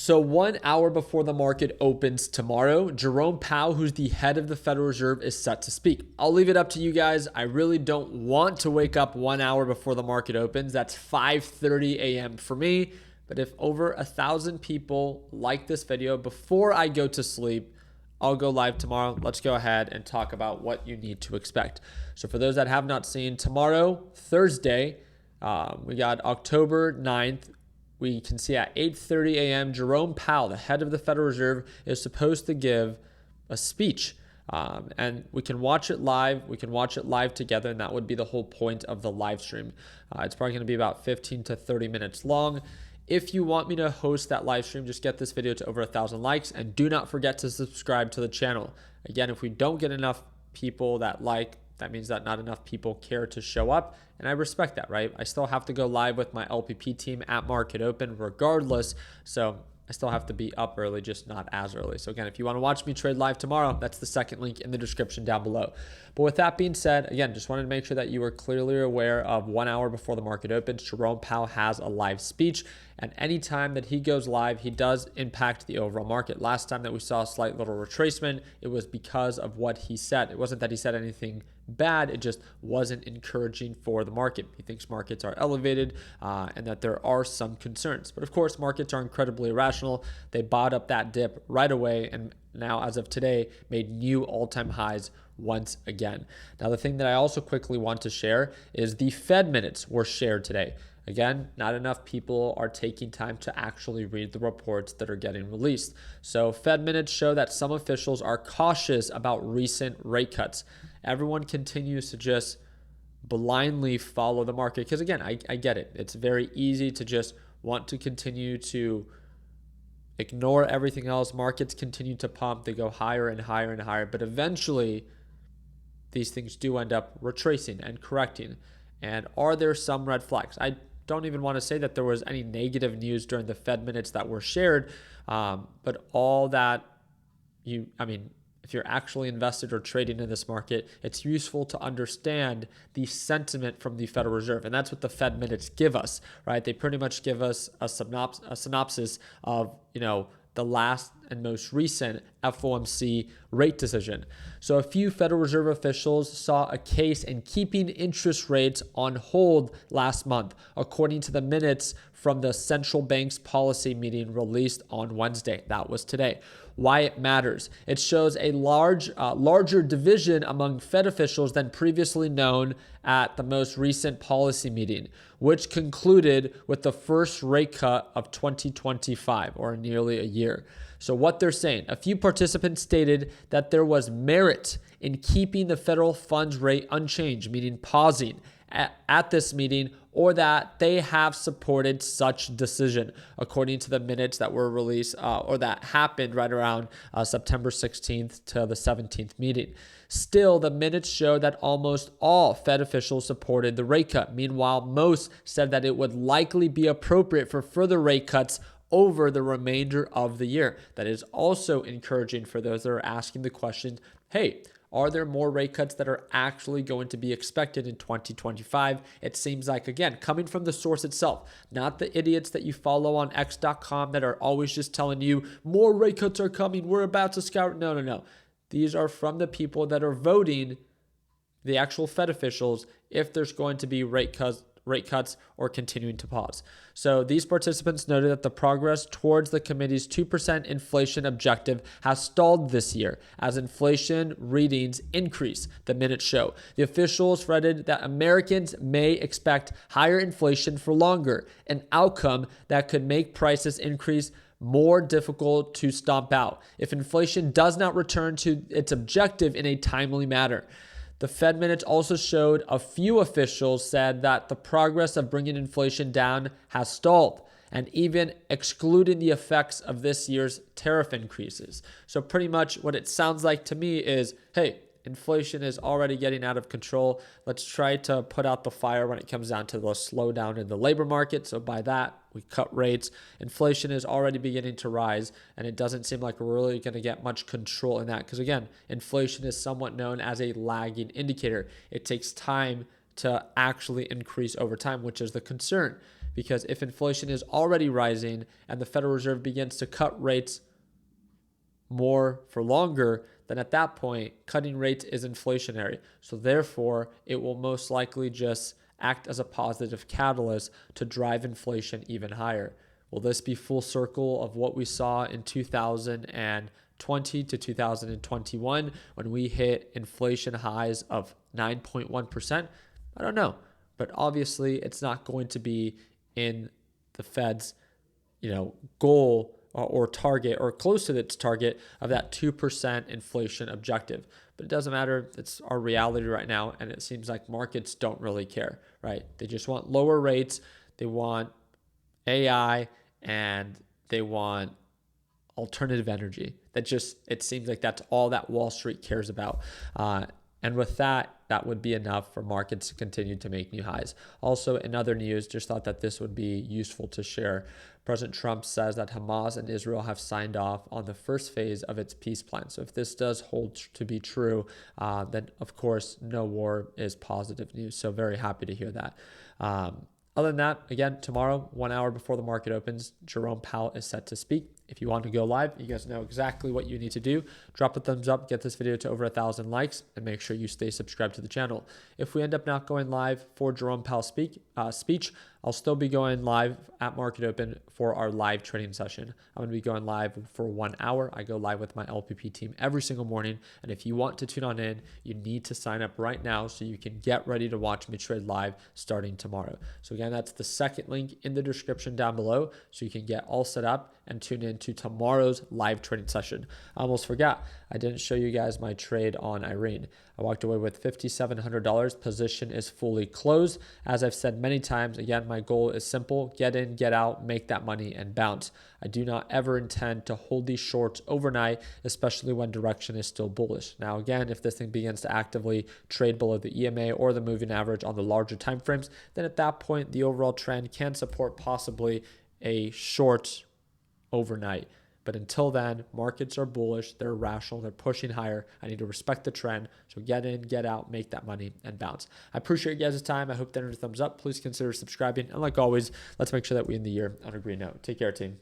So 1 hour before the market opens tomorrow, Jerome Powell, who's the head of the Federal Reserve, is set to speak. I'll leave it up to you guys. I really don't want to wake up 1 hour before the market opens. That's 5:30 a.m. for me. But if over 1,000 people like this video before I go to sleep, I'll go live tomorrow. Let's go ahead and talk about what you need to expect. So for those that have not seen, tomorrow, Thursday, we got October 9th. We can see at 8:30 a.m., Jerome Powell, the head of the Federal Reserve, is supposed to give a speech. And we can watch it live. We can watch it live together, and that would be the whole point of the live stream. It's probably going to be about 15 to 30 minutes long. If you want me to host that live stream, just get this video to over 1,000 likes, and do not forget to subscribe to the channel. Again, if we don't get enough people that like, that means that not enough people care to show up, and I respect that, right? I still have to go live with my LPP team at market open regardless, so I still have to be up early, just not as early. So again, if you want to watch me trade live tomorrow, that's the second link in the description down below. But with that being said, again, just wanted to make sure that you were clearly aware of 1 hour before the market opens, Jerome Powell has a live speech. And anytime that he goes live, he does impact the overall market. Last time that we saw a slight little retracement, it was because of what he said. It wasn't that he said anything bad, it just wasn't encouraging for the market. He thinks markets are elevated and that there are some concerns. But of course, markets are incredibly irrational. They bought up that dip right away, and now as of today, made new all-time highs once again. Now, the thing that I also quickly want to share is the Fed minutes were shared today. Again, not enough people are taking time to actually read the reports that are getting released. So Fed minutes show that some officials are cautious about recent rate cuts. Everyone continues to just blindly follow the market because, again, I get it. It's very easy to just want to continue to ignore everything else. Markets continue to pump. They go higher and higher and higher. But eventually, these things do end up retracing and correcting. And are there some red flags? I don't even want to say that there was any negative news during the Fed minutes that were shared, but all that if you're actually invested or trading in this market, it's useful to understand the sentiment from the Federal Reserve. And that's what the Fed minutes give us, right? They pretty much give us a synopsis of, the last and most recent FOMC rate decision. So a few Federal Reserve officials saw a case in keeping interest rates on hold last month, according to the minutes from the central bank's policy meeting released on Wednesday. That was today. Why it matters. It shows a larger division among Fed officials than previously known at the most recent policy meeting, which concluded with the first rate cut of 2025, or nearly a year. So what they're saying, a few participants stated that there was merit in keeping the federal funds rate unchanged, meaning pausing at this meeting, or that they have supported such decision, according to the minutes that were released or that happened right around September 16th to the 17th meeting. Still, the minutes show that almost all Fed officials supported the rate cut. Meanwhile, most said that it would likely be appropriate for further rate cuts over the remainder of the year. That is also encouraging for those that are asking the question, hey, are there more rate cuts that are actually going to be expected in 2025? It seems like, again, coming from the source itself, not the idiots that you follow on x.com that are always just telling you more rate cuts are coming, we're about to scout. No. These are from the people that are voting, the actual Fed officials, if there's going to be rate cuts or continuing to pause. So these participants noted that the progress towards the committee's 2% inflation objective has stalled this year as inflation readings increase, the minutes show. The officials fretted that Americans may expect higher inflation for longer, an outcome that could make prices increase more difficult to stomp out if inflation does not return to its objective in a timely manner. The Fed minutes also showed a few officials said that the progress of bringing inflation down has stalled, and even excluding the effects of this year's tariff increases. So pretty much what it sounds like to me is, hey, inflation is already getting out of control. Let's try to put out the fire when it comes down to the slowdown in the labor market. So by that, we cut rates. Inflation is already beginning to rise, and it doesn't seem like we're really going to get much control in that because, again, inflation is somewhat known as a lagging indicator. It takes time to actually increase over time, which is the concern. because if inflation is already rising and the Federal Reserve begins to cut rates more for longer, then at that point, cutting rates is inflationary. So therefore, it will most likely just act as a positive catalyst to drive inflation even higher. Will this be full circle of what we saw in 2020 to 2021 when we hit inflation highs of 9.1%? I don't know. But obviously, it's not going to be in the Fed's, goal or target or close to its target of that 2% inflation objective. But it doesn't matter. It's our reality right now. And it seems like markets don't really care, right? They just want lower rates. They want AI and they want alternative energy. It seems like that's all that Wall Street cares about. And with that, that would be enough for markets to continue to make new highs. Also, in other news, just thought that this would be useful to share. President Trump says that Hamas and Israel have signed off on the first phase of its peace plan. So if this does hold to be true, then of course, no war is positive news. So very happy to hear that. Other than that, again, tomorrow, 1 hour before the market opens, Jerome Powell is set to speak. If you want to go live, you guys know exactly what you need to do. Drop a thumbs up, get this video to over 1,000 likes, and make sure you stay subscribed to the channel. If we end up not going live for Jerome Powell's speech, I'll still be going live at market open for our live trading session. I'm going to be going live for 1 hour. I go live with my LPP team every single morning. And if you want to tune on in, you need to sign up right now so you can get ready to watch me trade live starting tomorrow. So again, that's the second link in the description down below so you can get all set up and tune in to tomorrow's live trading session. I almost forgot. I didn't show you guys my trade on Irene. I walked away with $5,700. Position is fully closed. As I've said many times, again, my goal is simple: get in, get out, make that money, and bounce. I do not ever intend to hold these shorts overnight, especially when direction is still bullish. Now, again, if this thing begins to actively trade below the EMA or the moving average on the larger time frames, then at that point, the overall trend can support possibly a short overnight. But until then, markets are bullish, they're rational, they're pushing higher. I need to respect the trend. So get in, get out, make that money, and bounce. I appreciate you guys' time. I hope that a thumbs up. Please consider subscribing. And like always, let's make sure that we end the year on a green note. Take care, team.